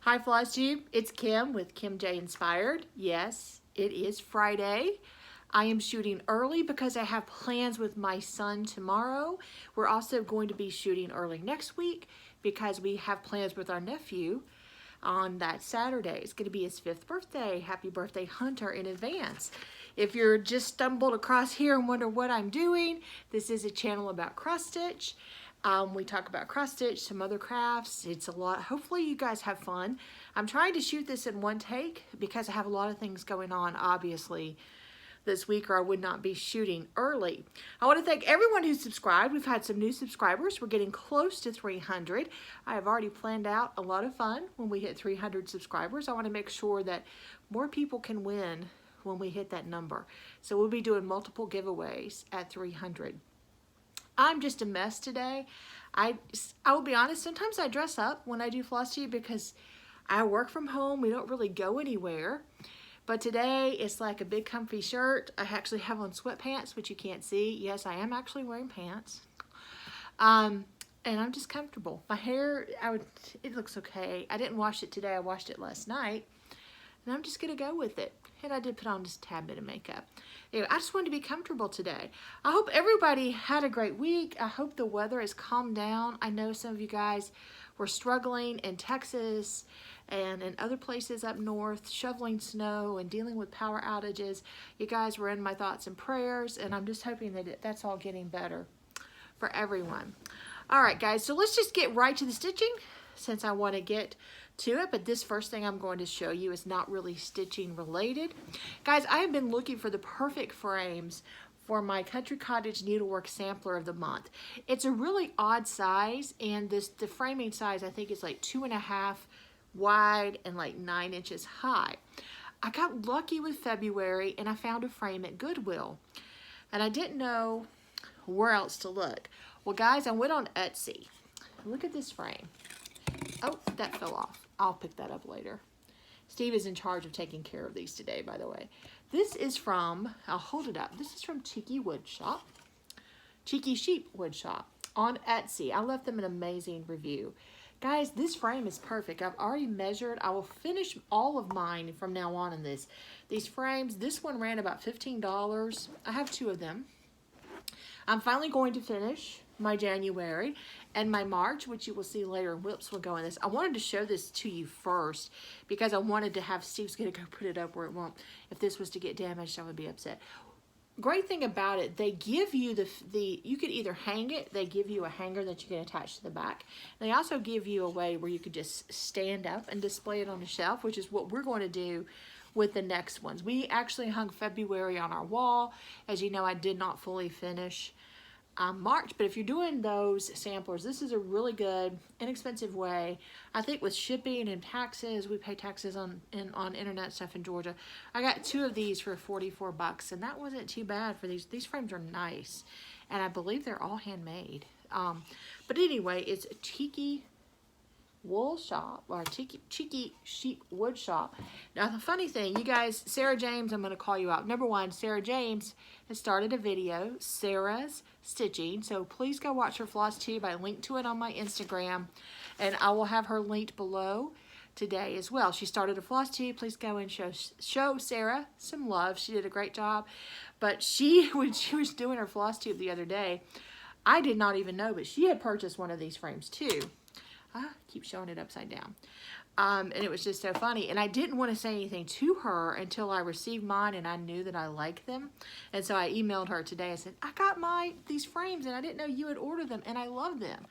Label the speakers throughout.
Speaker 1: Hi Flosstube, it's Kim with Kim J Inspired. Yes, it is Friday. I am shooting early because I have plans with my son tomorrow. We're also going to be shooting early next week because we have plans with our nephew on that Saturday. It's going to be his 5th birthday. Happy birthday, Hunter, in advance. If you're just stumbled across here and wonder what I'm doing, this is a channel about cross stitch. We talk about cross stitch, some other crafts. It's a lot. Hopefully you guys have fun. I'm trying to shoot this in one take because I have a lot of things going on, obviously, this week, or I would not be shooting early. I want to thank everyone who subscribed. We've had some new subscribers. We're getting close to 300. I have already planned out a lot of fun when we hit 300 subscribers. I want to make sure that more people can win when we hit that number. So we'll be doing multiple giveaways at 300. I'm just a mess today. I will be honest, sometimes I dress up when I do Flosstube because I work from home. We don't really go anywhere. But today it's like a big comfy shirt. I actually have on sweatpants, which you can't see. Yes, I am actually wearing pants. And I'm just comfortable. My hair, it looks okay. I didn't wash it today. I washed it last night. And I'm just going to go with it. And I did put on just a tad bit of makeup. Anyway, I just wanted to be comfortable today. I hope everybody had a great week. I hope the weather has calmed down. I know some of you guys were struggling in Texas and in other places up north, shoveling snow and dealing with power outages. You guys were in my thoughts and prayers, and I'm just hoping that that's all getting better for everyone. All right, guys, so let's just get right to the stitching since I want to get to it, but this first thing I'm going to show you is not really stitching related. Guys, I have been looking for the perfect frames for my Country Cottage Needlework Sampler of the month. It's a really odd size, and the framing size I think is like 2.5 wide and like 9 inches high. I got lucky with February and I found a frame at Goodwill, and I didn't know where else to look. Well, guys, I went on Etsy. Look at this frame. Oh, that fell off. I'll pick that up later. Steve is in charge of taking care of these today, by the way. This is from, I'll hold it up. This is from Cheeky Sheep Wood Shop on Etsy. I left them an amazing review. Guys, this frame is perfect. I've already measured. I will finish all of mine from now on in these frames. This one ran about $15. I have 2 of them. I'm finally going to finish my January and my March, which you will see later. Whips will go in this. I wanted to show this to you first because I wanted to have Steve's gonna go put it up where it won't. If this was to get damaged, I would be upset. Great thing about it, they give you you could either hang it. They give you a hanger that you can attach to the back. They also give you a way where you could just stand up and display it on the shelf, which is what we're going to do with the next ones. We actually hung February on our wall. As you know, I did not fully finish March, but if you're doing those samplers, this is a really good, inexpensive way. I think with shipping and taxes, we pay taxes on internet stuff in Georgia. I got 2 of these for 44 bucks, and that wasn't too bad for these. These frames are nice, and I believe they're all handmade. But anyway, it's a Cheeky Wool Shop, or Cheeky Sheep Wood Shop. Now the funny thing, you guys, Sarah James, I'm going to call you out. Number 1, Sarah James has started a video, Sarah's Stitching, so please go watch her Flosstube. I linked to it on my Instagram, and I will have her linked below today as well. She started a Flosstube. Please go and show Sarah some love. She did a great job. But when she was doing her Flosstube the other day, I did not even know, but she had purchased one of these frames too. I keep showing it upside down. And it was just so funny. And I didn't want to say anything to her until I received mine and I knew that I liked them. And so I emailed her today. I said, I got these frames and I didn't know you had ordered them and I love them.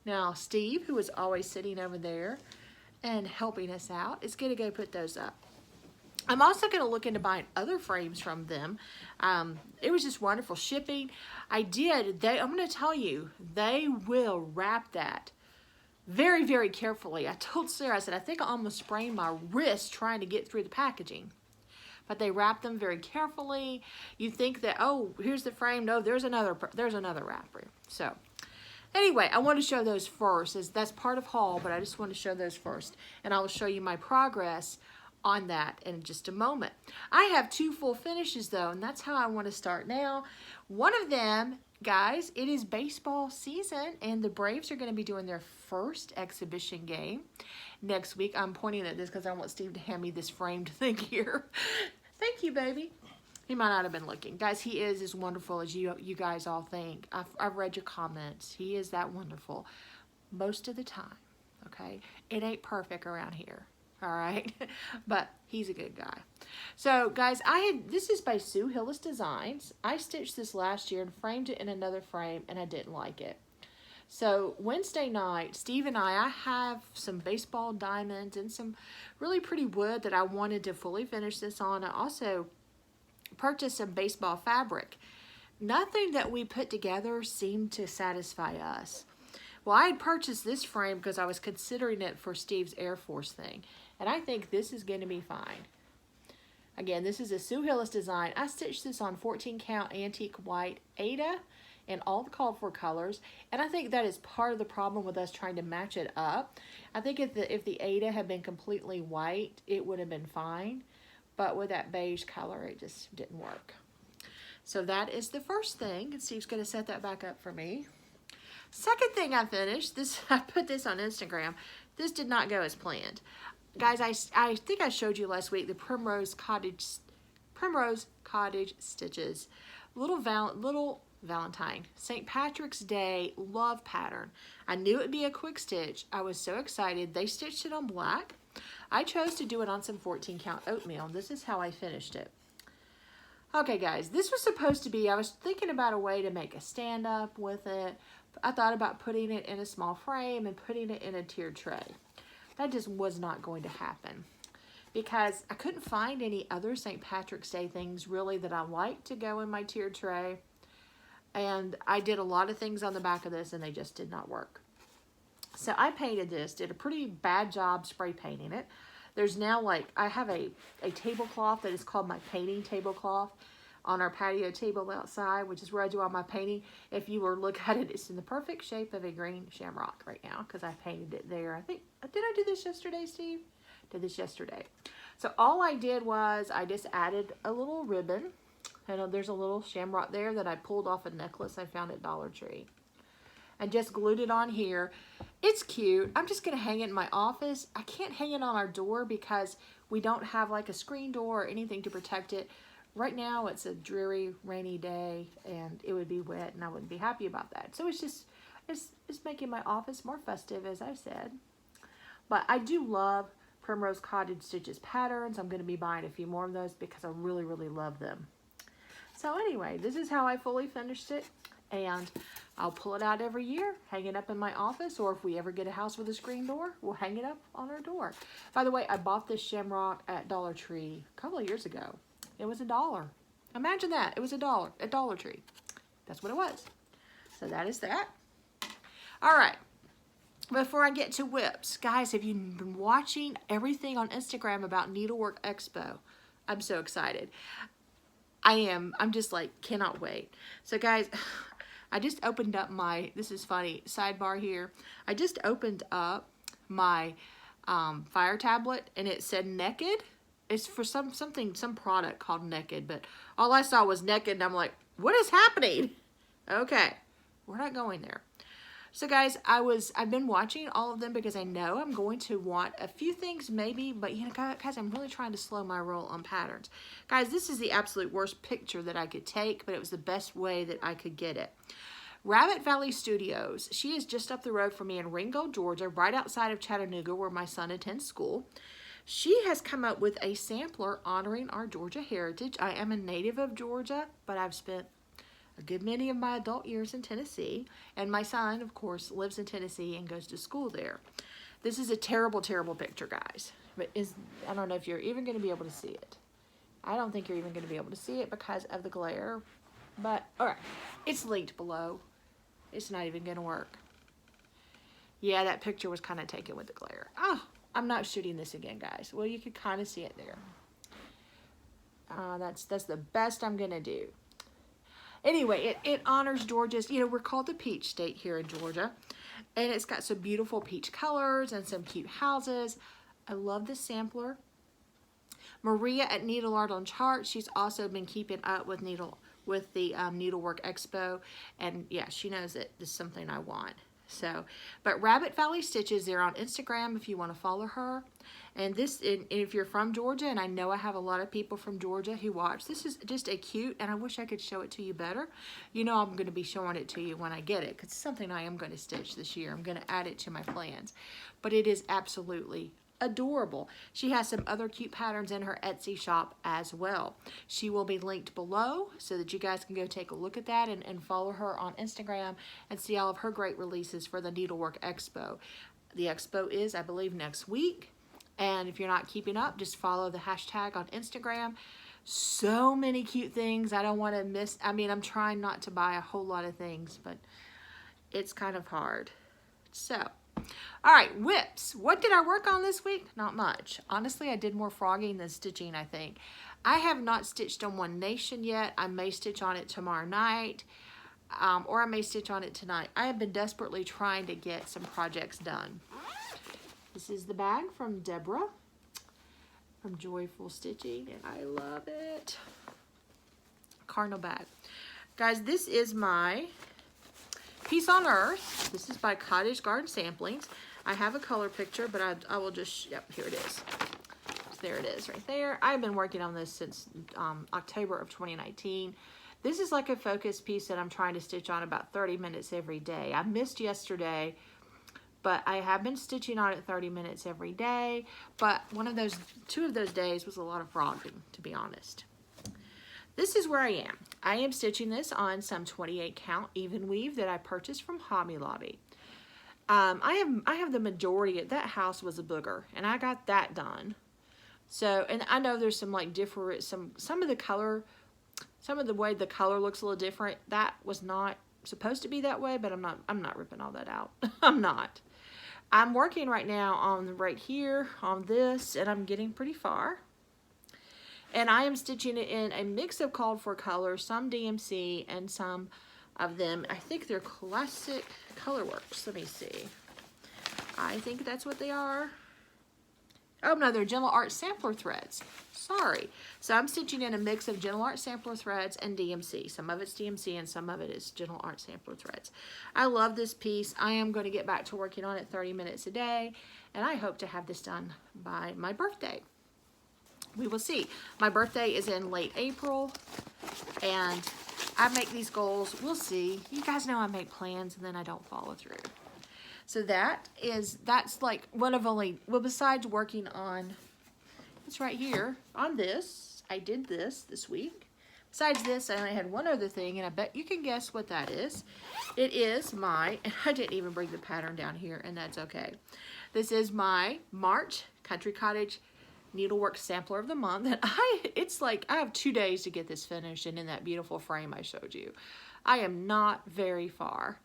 Speaker 1: Now, Steve, who is always sitting over there and helping us out, is going to go put those up. I'm also going to look into buying other frames from them. It was just wonderful shipping. I'm going to tell you, they will wrap that very, very carefully. I told Sarah, I said, I think I almost sprained my wrist trying to get through the packaging. But they wrap them very carefully. You think that, oh, here's the frame. No, there's another wrapper. So anyway, I want to show those first, as that's part of haul, but I just want to show those first. And I will show you my progress on that in just a moment. I have 2 full finishes though, and that's how I want to start now. One of them guys, it is baseball season, and the Braves are going to be doing their first exhibition game next week. I'm pointing at this because I want Steve to hand me this framed thing here. Thank you, baby. He might not have been looking. Guys, he is as wonderful as you guys all think. I've read your comments. He is that wonderful most of the time, okay? It ain't perfect around here, all right? But he's a good guy. So, guys, this is by Hillis Designs. I stitched this last year and framed it in another frame, and I didn't like it. So, Wednesday night, Steve and I have some baseball diamonds and some really pretty wood that I wanted to fully finish this on. I also purchased some baseball fabric. Nothing that we put together seemed to satisfy us. Well, I had purchased this frame because I was considering it for Steve's Air Force thing. And I think this is going to be fine. Again, this is a Sue Hillis design. I stitched this on 14 count antique white Aida in all the called for colors. And I think that is part of the problem with us trying to match it up. I think if the Aida had been completely white, it would have been fine. But with that beige color, it just didn't work. So that is the first thing. And Steve's going to set that back up for me. Second thing I finished, I put this on Instagram. This did not go as planned. Guys, I think I showed you last week the Primrose Cottage stitches. Little Valentine, St. Patrick's Day love pattern. I knew it would be a quick stitch. I was so excited. They stitched it on black. I chose to do it on some 14 count oatmeal. This is how I finished it. Okay, guys, this was supposed to be, I was thinking about a way to make a stand up with it. I thought about putting it in a small frame and putting it in a tiered tray. That just was not going to happen because I couldn't find any other St. Patrick's Day things really that I like to go in my tiered tray. And I did a lot of things on the back of this and they just did not work. So I painted this, did a pretty bad job spray painting it. There's now I have a tablecloth that is called my painting tablecloth on our patio table outside, which is where I do all my painting. If you were to look at it, it's in the perfect shape of a green shamrock right now because I painted it there. I think, did I do this yesterday, Steve? Did this yesterday. So all I did was I just added a little ribbon. And there's a little shamrock there that I pulled off a necklace I found at Dollar Tree. And just glued it on here. It's cute. I'm just going to hang it in my office. I can't hang it on our door because we don't have like a screen door or anything to protect it. Right now it's a dreary, rainy day and it would be wet and I wouldn't be happy about that. So it's just, it's making my office more festive, as I said. But I do love Primrose Cottage Stitches patterns. I'm going to be buying a few more of those because I really, really love them. So anyway, this is how I fully finished it. And I'll pull it out every year, hang it up in my office, or if we ever get a house with a screen door, we'll hang it up on our door. By the way, I bought this shamrock at Dollar Tree a couple of years ago. It was $1. Imagine that. It was $1 at Dollar Tree. That's what it was. So that is that. All right. Before I get to whips, guys, have you been watching everything on Instagram about Needlework Expo? I'm so excited. I'm just like, cannot wait. So guys, I just opened up my, this is funny, sidebar here. I just opened up my Fire tablet and it said Naked. It's for some product called Naked, but all I saw was Naked and I'm like, what is happening? Okay, we're not going there. So guys, I've been watching all of them because I know I'm going to want a few things maybe, but you know, guys, I'm really trying to slow my roll on patterns. Guys, this is the absolute worst picture that I could take, but it was the best way that I could get it. Rabbit Valley Studios, she is just up the road from me in Ringgold, Georgia, right outside of Chattanooga where my son attends school. She has come up with a sampler honoring our Georgia heritage. I am a native of Georgia, but I've spent a good many of my adult years in Tennessee, and my son, of course, lives in Tennessee and goes to school there. This is a terrible, terrible picture, guys. But I don't know if you're even going to be able to see it. I don't think you're even going to be able to see it because of the glare. But, all right, it's linked below. It's not even going to work. Yeah, that picture was kind of taken with the glare. Oh, I'm not shooting this again, guys. Well, you could kind of see it there. That's the best I'm going to do. Anyway, it honors Georgia's, you know, we're called the Peach State here in Georgia. And it's got some beautiful peach colors and some cute houses. I love the sampler. Maria at Needle Art on Chart, she's also been keeping up with with the Needlework Expo. And yeah, she knows that this is something I want. So, but Rabbit Valley Stitches, they're on Instagram if you want to follow her. And this, if you're from Georgia, and I know I have a lot of people from Georgia who watch, this is just a cute, and I wish I could show it to you better. You know I'm going to be showing it to you when I get it, because it's something I am going to stitch this year. I'm going to add it to my plans. But it is absolutely adorable. She has some other cute patterns in her Etsy shop as well. She will be linked below so that you guys can go take a look at that and follow her on Instagram and see all of her great releases for the Needlework Expo. The expo is, I believe, next week. And if you're not keeping up, just follow the hashtag on Instagram. So many cute things. I don't want to miss. I mean, I'm trying not to buy a whole lot of things, but it's kind of hard. So, all right, whips. What did I work on this week? Not much. Honestly, I did more frogging than stitching, I think. I have not stitched on One Nation yet. I may stitch on it tomorrow night, or I may stitch on it tonight. I have been desperately trying to get some projects done. This is the bag from Deborah from Joyful Stitching, and I love it. Cardinal bag. Guys, this is my Piece on Earth. This is by Cottage Garden Samplings. I have a color picture, but I will just, yep, here it is. So there it is right there. I've been working on this since October of 2019. This is like a focus piece that I'm trying to stitch on about 30 minutes every day. I missed yesterday, but I have been stitching on it 30 minutes every day. But two of those days was a lot of frogging, to be honest. This is where I am. I am stitching this on some 28 count even weave that I purchased from Hobby Lobby. I have the majority of that house was a booger, and I got that done. So, and I know there's some like different, some of the color, some of the way the color looks a little different. That was not supposed to be that way, but I'm not ripping all that out. I'm not. I'm working right now on right here on this, and I'm getting pretty far. And I am stitching it in a mix of called for colors, some DMC and some of them, I think they're classic colorworks. Let me see. I think that's what they are. Oh no, they're Gentle Art Sampler threads. Sorry. So I'm stitching in a mix of Gentle Art Sampler threads and DMC. Some of it's DMC and some of it is Gentle Art Sampler threads. I love this piece. I am going to get back to working on it 30 minutes a day, and I hope to have this done by my birthday. We will see. My birthday is in late April, and I make these goals. We'll see. You guys know I make plans and then I don't follow through. So that's like one of only, well, besides working on, it's right here on this. I did this week. Besides this, I only had one other thing, and I bet you can guess what that is. It is my, and I didn't even bring the pattern down here, and that's okay. This is my March Country Cottage Needlework Sampler of the Month, and it's like I have 2 days to get this finished, and in that beautiful frame I showed you. I am not very far.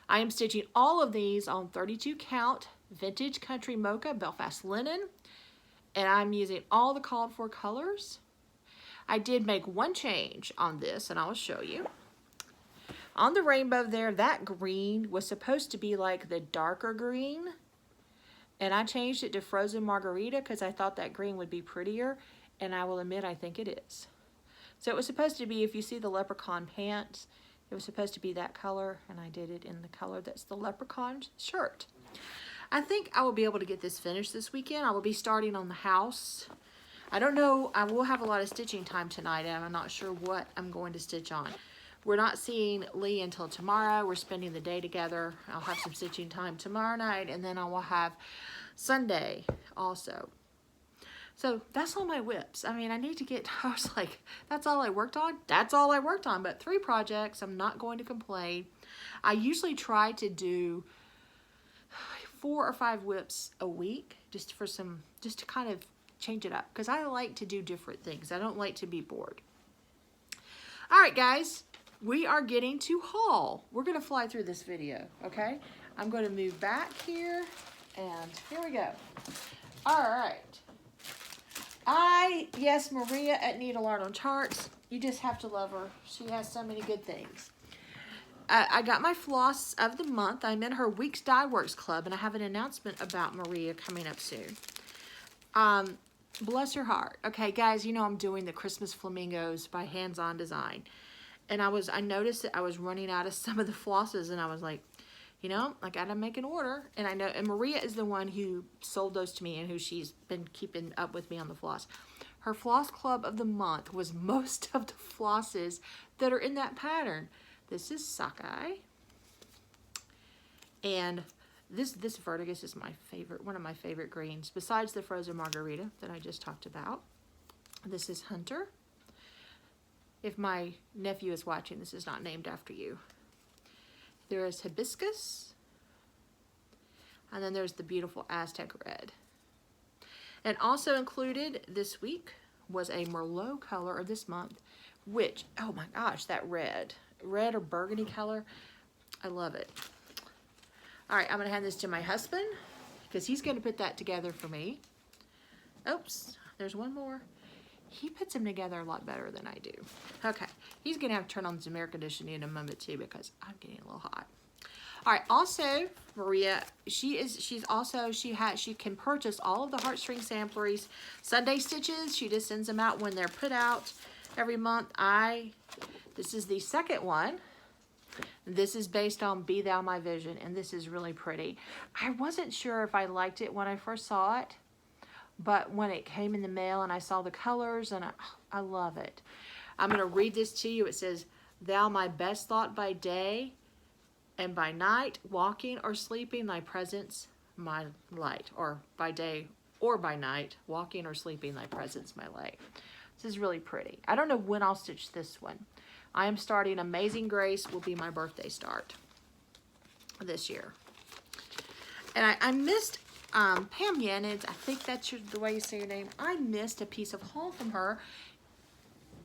Speaker 1: I am stitching all of these on 32 count vintage country mocha Belfast linen, and I'm using all the called for colors. I did make one change on this, and I'll show you. On the rainbow there, that green was supposed to be like the darker green, and I changed it to Frozen Margarita because I thought that green would be prettier, and I will admit I think it is. So it was supposed to be, if you see the leprechaun pants, it was supposed to be that color, and I did it in the color that's the leprechaun shirt. I think I will be able to get this finished this weekend. I will be starting on the house. I don't know, I will have a lot of stitching time tonight, and I'm not sure what I'm going to stitch on. We're not seeing Lee until tomorrow. We're spending the day together. I'll have some stitching time tomorrow night, and then I will have Sunday also. So that's all my whips. I mean, I need to get, I was like, that's all I worked on? That's all I worked on, but 3 projects. I'm not going to complain. I usually try to do 4 or 5 whips a week just to kind of change it up, because I like to do different things. I don't like to be bored. All right, guys. We are getting to haul. We're going to fly through this video, okay? I'm going to move back here, and here we go. All right. Yes, Maria at Needle Art on Charts. You just have to love her. She has so many good things. I got my floss of the month. I'm in her Weeks Dye Works Club, and I have an announcement about Maria coming up soon. Bless her heart. Okay, guys, you know I'm doing the Christmas Flamingos by Hands On Design. And I noticed that I was running out of some of the flosses, and I was like, you know, I gotta make an order. And I know, and Maria is the one who sold those to me and who she's been keeping up with me on the floss. Her floss club of the month was most of the flosses that are in that pattern. This is sockeye. And this Vertigus is my favorite, one of my favorite greens, besides the frozen margarita that I just talked about. This is Hunter. If my nephew is watching, this is not named after you. There is hibiscus. And then there's the beautiful Aztec red. And also included this week was a Merlot color of this month, which, oh my gosh, that red or burgundy color, I love it. All right, I'm gonna hand this to my husband because he's gonna put that together for me. Oops, there's one more. He puts them together a lot better than I do. Okay, he's gonna have to turn on some air conditioning in a moment too because I'm getting a little hot. All right, also Maria, she can purchase all of the Heartstring Samplers Sunday stitches. She just sends them out when they're put out every month. This is the second one. This is based on Be Thou My Vision, and this is really pretty. I wasn't sure if I liked it when I first saw it, but when it came in the mail and I saw the colors, and I love it. I'm going to read this to you. It says, Thou my best thought by day, and by night, walking or sleeping, thy presence, my light. Or by day or by night, walking or sleeping, thy presence, my light. This is really pretty. I don't know when I'll stitch this one. I am starting Amazing Grace, will be my birthday start this year. And I missed Pam Yannins, I think that's the way you say your name. I missed a piece of haul from her.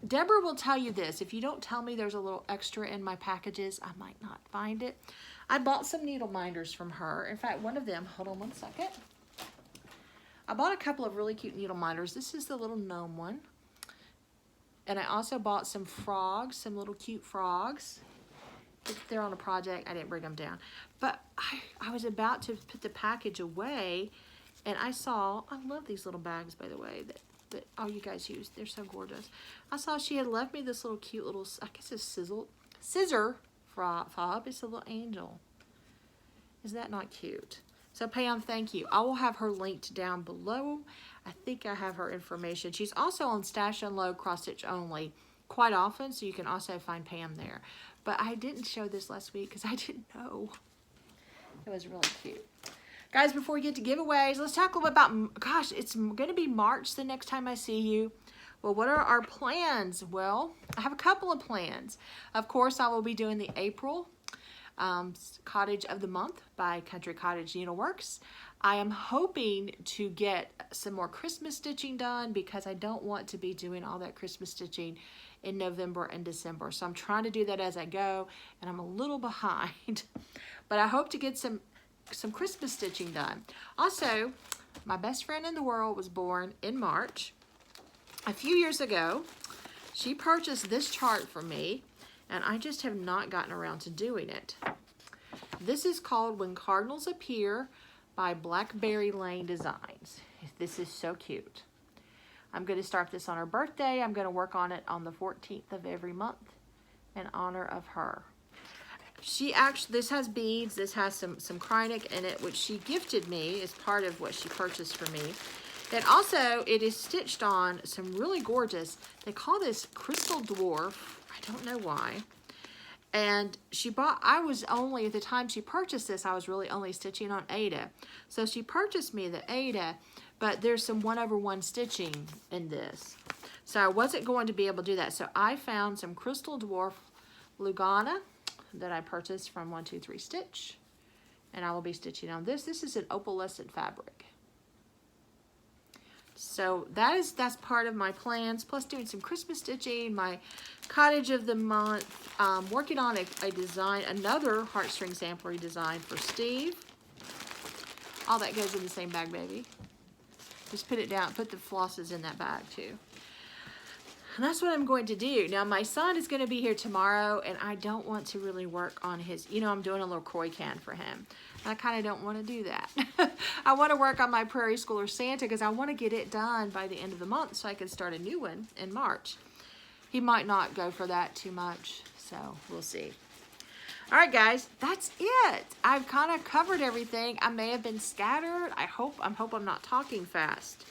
Speaker 1: Deborah will tell you this. If you don't tell me there's a little extra in my packages, I might not find it. I bought some needle minders from her. In fact, one of them, hold on one second. I bought a couple of really cute needle minders. This is the little gnome one. And I also bought some frogs, some little cute frogs. If they're on a project, I didn't bring them down. But I was about to put the package away, and I saw, I love these little bags, by the way, that all you guys use. They're so gorgeous. I saw she had left me this little cute little, I guess it's scissor fob. It's a little angel. Is that not cute? So Pam, thank you. I will have her linked down below. I think I have her information. She's also on Stash Unload Cross Stitch Only quite often, so you can also find Pam there. But I didn't show this last week because I didn't know. It was really cute. Guys, before we get to giveaways, let's talk a little bit about, gosh, it's going to be March the next time I see you. Well, what are our plans? Well, I have a couple of plans. Of course, I will be doing the April Cottage of the Month by Country Cottage Needleworks. I am hoping to get some more Christmas stitching done because I don't want to be doing all that Christmas stitching in November and December. So I'm trying to do that as I go, and I'm a little behind. But I hope to get some Christmas stitching done. Also, my best friend in the world was born in March. A few years ago, she purchased this chart for me, and I just have not gotten around to doing it. This is called When Cardinals Appear by Blackberry Designs. This is so cute. I'm going to start this on her birthday. I'm going to work on it on the 14th of every month in honor of her. This has beads. This has some Kreinik in it, which she gifted me as part of what she purchased for me. And also, it is stitched on some really gorgeous, they call this Crystal Dwarf. I don't know why. And I was only, at the time she purchased this, I was really only stitching on Ada. So she purchased me the Ada, but there's some 1/1 stitching in this. So I wasn't going to be able to do that. So I found some Crystal Dwarf Lugana that I purchased from 123 Stitch. And I will be stitching on this. This is an opalescent fabric. So that's part of my plans, plus doing some Christmas stitching, my Cottage of the Month, working on a design, another Heartstring Sampler design for Steve. All that goes in the same bag, baby. Just put it down, put the flosses in that bag too. And that's what I'm going to do. Now, my son is going to be here tomorrow, and I don't want to really work on his, I'm doing a little Croy can for him. I kind of don't want to do that. I want to work on my Prairie Schooler Santa because I want to get it done by the end of the month so I can start a new one in March. He might not go for that too much. So we'll see. All right, guys, that's it. I've kind of covered everything. I may have been scattered. I hope I'm not talking fast.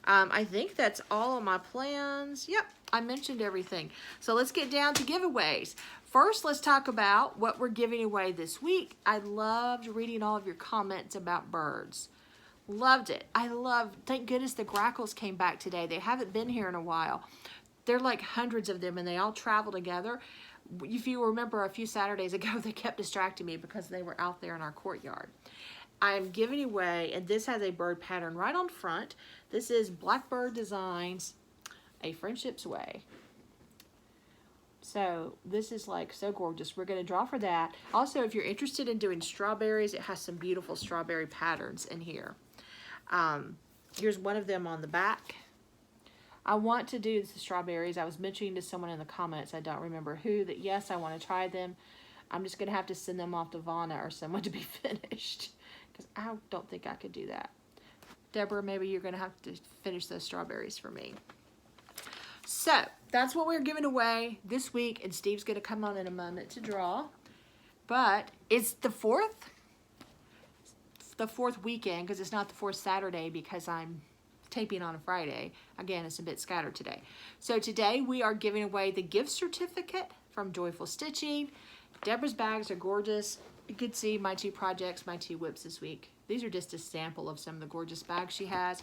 Speaker 1: I think that's all of my plans. Yep, I mentioned everything. So let's get down to giveaways. First, let's talk about what we're giving away this week. I loved reading all of your comments about birds. Loved it. Thank goodness the grackles came back today. They haven't been here in a while. There are like hundreds of them, and they all travel together. If you remember a few Saturdays ago, they kept distracting me because they were out there in our courtyard. I'm giving away, and this has a bird pattern right on front. This is Blackberry Designs, A Friendship's Way. So this is like so gorgeous. We're going to draw for that. Also, if you're interested in doing strawberries, it has some beautiful strawberry patterns in here. Here's one of them on the back. I want to do the strawberries. I was mentioning to someone in the comments, I don't remember who, that yes, I want to try them. I'm just going to have to send them off to Vanna or someone to be finished, because I don't think I could do that. Deborah, maybe you're going to have to finish those strawberries for me. So that's what we're giving away this week, and Steve's going to come on in a moment to draw. But it's the fourth weekend, because it's not the fourth Saturday, because I'm taping on a Friday. Again, it's a bit scattered today. So today we are giving away the gift certificate from Joyful Stitching. Deborah's bags are gorgeous. You could see my two projects, my two whips this week. These are just a sample of some of the gorgeous bags she has.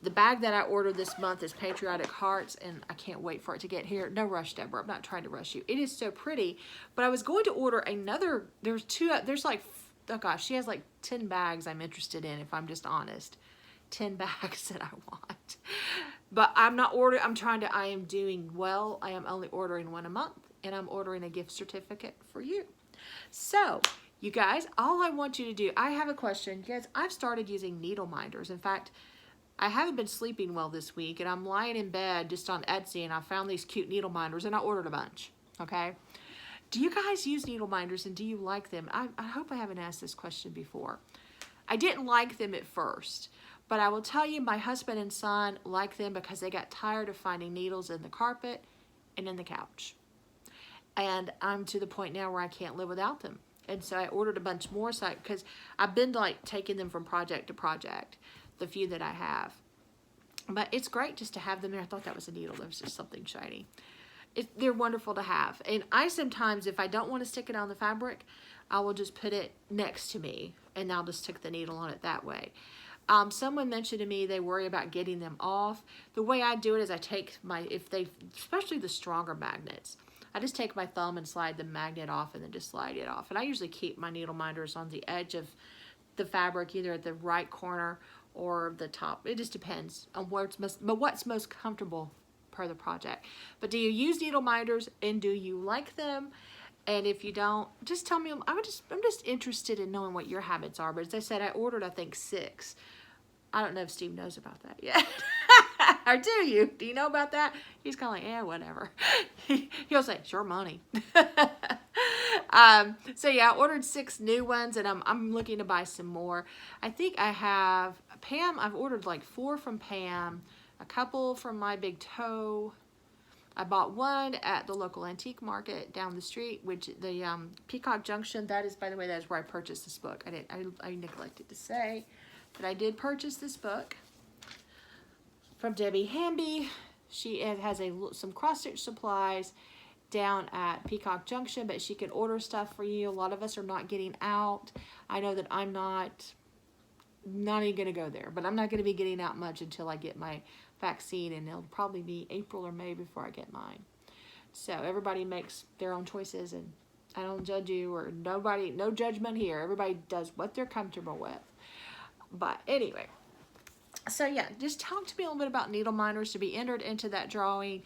Speaker 1: The bag that I ordered this month is Patriotic Hearts, and I can't wait for it to get here. No rush, Deborah. I'm not trying to rush you. It is so pretty, but I was going to order another. There's like, oh gosh, she has like 10 bags I'm interested in, if I'm just honest. 10 bags that I want. But I'm not ordering. I am doing well. I am only ordering one a month, and I'm ordering a gift certificate for you. So, you guys, all I want you to do, I have a question. You guys, I've started using needle minders. In fact, I haven't been sleeping well this week, and I'm lying in bed just on Etsy, and I found these cute needle minders, and I ordered a bunch, okay? Do you guys use needle minders, and do you like them? I hope I haven't asked this question before. I didn't like them at first, but I will tell you, my husband and son like them because they got tired of finding needles in the carpet and in the couch. And I'm to the point now where I can't live without them. And so I ordered a bunch more, because I've been like taking them from project to project, the few that I have. But it's great just to have them there. I thought that was a needle. That was just something shiny. They're wonderful to have. And I sometimes, if I don't want to stick it on the fabric, I will just put it next to me, and I'll just stick the needle on it that way. Someone mentioned to me they worry about getting them off. The way I do it is I take especially the stronger magnets, I just take my thumb and slide the magnet off and then just slide it off. And I usually keep my needle minders on the edge of the fabric, either at the right corner or the top. It just depends on what's most comfortable per the project. But do you use needle minders, and do you like them? And if you don't, just tell me. I'm just interested in knowing what your habits are. But as I said, I ordered, I think, 6. I don't know if Steve knows about that yet. Or do you? Do you know about that? He's kind of like, yeah, whatever. He'll say, sure, money. So yeah, I ordered 6 new ones, and I'm looking to buy some more. I think I have Pam. I've ordered like 4 from Pam, a couple from My Big Toe. I bought one at the local antique market down the street, which the Peacock Junction. That is, by the way, that is where I purchased this book. I neglected to say that I did purchase this book from Debbie Hamby. She has some cross stitch supplies down at Peacock Junction, but she can order stuff for you. A lot of us are not getting out. I know that I'm not even going to go there, but I'm not going to be getting out much until I get my vaccine, and it'll probably be April or May before I get mine. So everybody makes their own choices, and I don't judge you, or no judgment here. Everybody does what they're comfortable with. But anyway, so yeah, just talk to me a little bit about needle minders to be entered into that drawing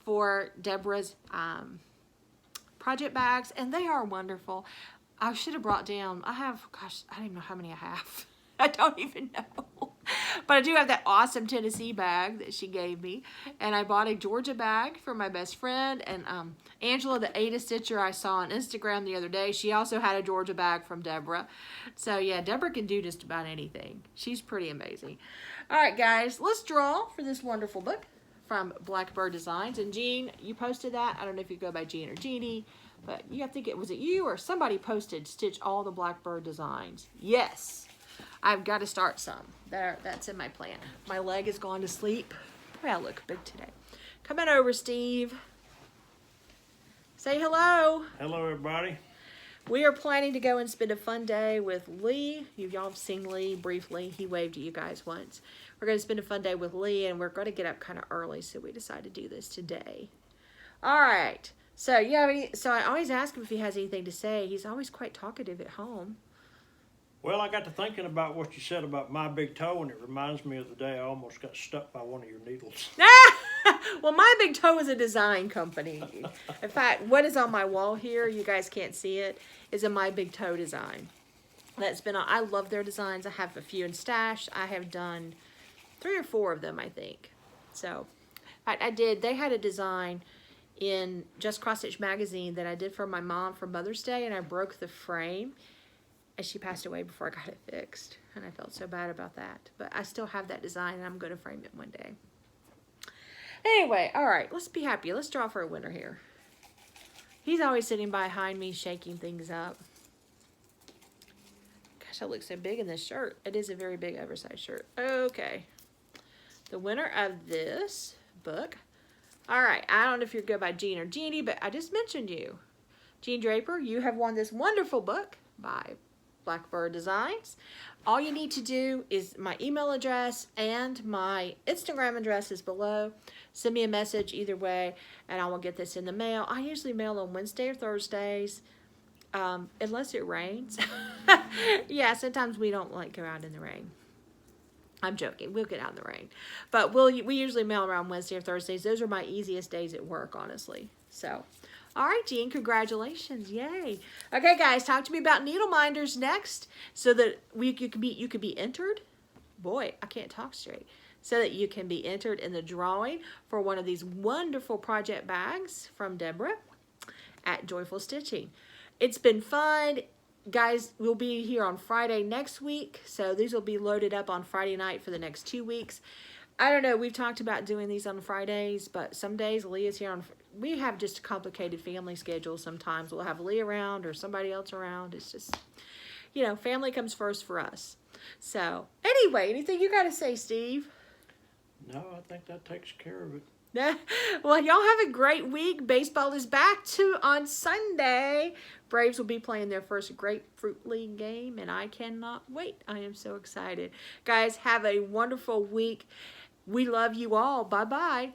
Speaker 1: for Deborah's project bags, and they are wonderful. I should have brought down, I don't even know how many I have. I don't even know. But I do have that awesome Tennessee bag that she gave me. And I bought a Georgia bag for my best friend. And Angela, the Ada Stitcher I saw on Instagram the other day, she also had a Georgia bag from Deborah. So yeah, Deborah can do just about anything. She's pretty amazing. All right, guys, let's draw for this wonderful book from Blackberry Designs. And Jean, you posted that. I don't know if you go by Jean or Jeannie, but I think it was you or somebody posted stitch all the Blackberry Designs. Yes, I've got to start some. That's in my plan. My leg has gone to sleep. Boy, I look big today. Come on over, Steve. Say hello.
Speaker 2: Hello, everybody.
Speaker 1: We are planning to go and spend a fun day with Lee. Y'all have seen Lee briefly. He waved at you guys once. We're going to spend a fun day with Lee, and we're going to get up kind of early, so we decided to do this today. All right. So, I always ask him if he has anything to say. He's always quite talkative at home.
Speaker 2: Well, I got to thinking about what you said about my big toe, and it reminds me of the day I almost got stuck by one of your needles.
Speaker 1: Well, My Big Toe is a design company. In fact, what is on my wall here, you guys can't see it, is a My Big Toe design. I love their designs. I have a few in stash. I have done 3 or 4 of them, I think. So, they had a design in Just Cross Stitch magazine that I did for my mom for Mother's Day, and I broke the frame, and she passed away before I got it fixed, and I felt so bad about that. But I still have that design, and I'm going to frame it one day. Anyway, all right, let's be happy. Let's draw for a winner here. He's always sitting behind me, shaking things up. Gosh, I look so big in this shirt. It is a very big, oversized shirt. Okay. The winner of this book. All right, I don't know if you're good by Jean or Jeannie, but I just mentioned you. Jean Draper, you have won this wonderful book by Blackberry Designs. All you need to do is my email address and my Instagram address is below. Send me a message either way, and I will get this in the mail. I usually mail on Wednesday or Thursdays, unless it rains. Yeah, sometimes we don't go out in the rain. I'm joking. We'll get out in the rain. But we usually mail around Wednesday or Thursdays. Those are my easiest days at work, honestly. So, all right, Jean, congratulations. Yay. Okay, guys, talk to me about needle minders next so that you could be entered. Boy, I can't talk straight. So that you can be entered in the drawing for one of these wonderful project bags from Deborah at Joyful Stitching. It's been fun. Guys, we'll be here on Friday next week. So these will be loaded up on Friday night for the next 2 weeks. I don't know. We've talked about doing these on Fridays, but some days Leah's here on. We have just a complicated family schedule sometimes. We'll have Leah around or somebody else around. It's just, family comes first for us. So, anyway, anything you got to say, Steve?
Speaker 2: No, I think that takes care of it.
Speaker 1: Well, y'all have a great week. Baseball is back on Sunday. Braves will be playing their first Grapefruit League game, and I cannot wait. I am so excited. Guys, have a wonderful week. We love you all. Bye-bye.